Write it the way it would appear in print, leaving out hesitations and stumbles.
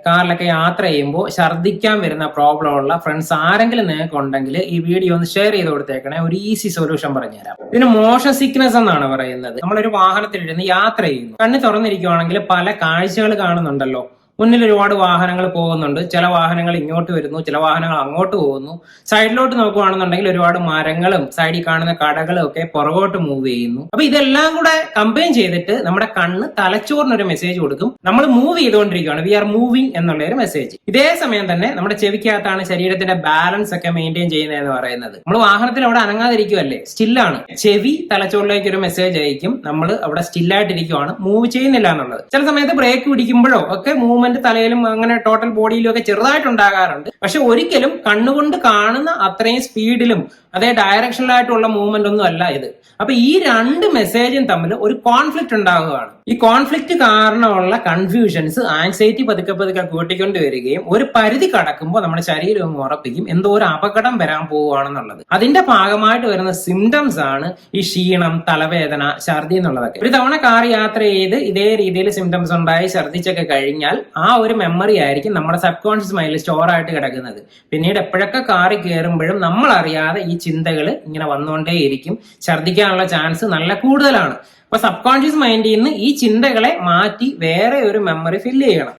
കാറിലൊക്കെ യാത്ര ചെയ്യുമ്പോൾ ഛർദ്ദിക്കാൻ വരുന്ന പ്രോബ്ലം ഉള്ള ഫ്രണ്ട്സ് ആരെങ്കിലും നിങ്ങൾക്ക് ഉണ്ടെങ്കിൽ ഈ വീഡിയോ ഒന്ന് ഷെയർ ചെയ്ത് കൊടുത്തേക്കണേ. ഒരു ഈസി സൊല്യൂഷൻ പറഞ്ഞുതരാം. ഇതിന് മോഷൻ സിക്നസ് എന്നാണ് പറയുന്നത്. നമ്മളൊരു വാഹനത്തിലിരുന്ന് യാത്ര ചെയ്യുന്നു, കണ്ണ് തുറന്നിരിക്കുവാണെങ്കിൽ പല കാഴ്ചകൾ കാണുന്നുണ്ടല്ലോ. മുന്നിൽ ഒരുപാട് വാഹനങ്ങൾ പോകുന്നുണ്ട്. ചില വാഹനങ്ങൾ ഇങ്ങോട്ട് വരുന്നു, ചില വാഹനങ്ങൾ അങ്ങോട്ട് പോകുന്നു. സൈഡിലോട്ട് നോക്കുകയാണെന്നുണ്ടെങ്കിൽ ഒരുപാട് മരങ്ങളും സൈഡിൽ കാണുന്ന കടകളും ഒക്കെ പുറകോട്ട് മൂവ് ചെയ്യുന്നു. അപ്പൊ ഇതെല്ലാം കൂടെ കമ്പൈൻ ചെയ്തിട്ട് നമ്മുടെ കണ്ണ് തലച്ചോറിനൊരു മെസ്സേജ് കൊടുക്കും, നമ്മൾ മൂവ് ചെയ്തുകൊണ്ടിരിക്കുകയാണ്, വി ആർ മൂവിങ് എന്നുള്ള ഒരു മെസ്സേജ്. ഇതേ സമയം തന്നെ നമ്മുടെ ചെവിക്കകത്താണ് ശരീരത്തിന്റെ ബാലൻസ് ഒക്കെ മെയിൻറ്റെയിൻ ചെയ്യുന്നതെന്ന് പറയുന്നത്. നമ്മൾ വാഹനത്തിൽ അവിടെ അനങ്ങാതിരിക്കുവല്ലേ, സ്റ്റില്ലാണ്. ചെവി തലച്ചോറിലേക്ക് ഒരു മെസ്സേജ് അയക്കും, നമ്മൾ അവിടെ സ്റ്റില്ലായിട്ടിരിക്കുവാണ്, മൂവ് ചെയ്യുന്നില്ല എന്നുള്ളത്. ചില സമയത്ത് ബ്രേക്ക് പിടിക്കുമ്പോഴോ ഒക്കെ മൂവ്മെന്റ് തലയിലും അങ്ങനെ ടോട്ടൽ ബോഡിയിലും ഒക്കെ ചെറുതായിട്ടുണ്ടാകാറുണ്ട്. പക്ഷെ ഒരിക്കലും കണ്ണുകൊണ്ട് കാണുന്ന അത്രയും സ്പീഡിലും അതേ ഡയറക്ഷനിലായിട്ടുള്ള മൂവ്മെന്റ് ഒന്നും അല്ല ഇത്. അപ്പൊ ഈ രണ്ട് മെസ്സേജും തമ്മിൽ ഒരു കോൺഫ്ലിക്റ്റ് ഉണ്ടാകുകയാണ്. ഈ കോൺഫ്ലിക്റ്റ് കാരണമുള്ള കൺഫ്യൂഷൻസ് ആൻസൈറ്റി പതുക്കെ പതുക്കെ കൂട്ടിക്കൊണ്ട് വരികയും ഒരു പരിധി കടക്കുമ്പോൾ നമ്മുടെ ശരീരം ഉറപ്പിക്കും എന്തോ ഒരു അപകടം വരാൻ പോവുകയാണെന്നുള്ളത്. അതിന്റെ ഭാഗമായിട്ട് വരുന്ന സിംറ്റംസ് ആണ് ഈ ക്ഷീണം, തലവേദന, ഛർദി എന്നുള്ളതൊക്കെ. ഒരു തവണ കാർ യാത്ര ചെയ്ത് ഇതേ രീതിയിൽ സിംറ്റംസ് ഉണ്ടായി ഛർദിച്ചൊക്കെ കഴിഞ്ഞാൽ ആ ഒരു മെമ്മറി ആയിരിക്കും നമ്മുടെ സബ് കോൺഷ്യസ് മൈൻഡിൽ സ്റ്റോർ ആയിട്ട് കിടക്കുന്നത്. പിന്നീട് എപ്പോഴൊക്കെ കാറിൽ കയറുമ്പോഴും നമ്മൾ അറിയാതെ ഈ ചിന്തകൾ ഇങ്ങനെ വന്നുകൊണ്ടേയിരിക്കും. ഛർദിക്കാനുള്ള ചാൻസ് നല്ല കൂടുതലാണ്. അപ്പൊ സബ് കോൺഷ്യസ് മൈൻഡിൽ നിന്ന് ഈ ചിന്തകളെ മാറ്റി വേറെ ഒരു മെമ്മറി ഫില്ല് ചെയ്യണം.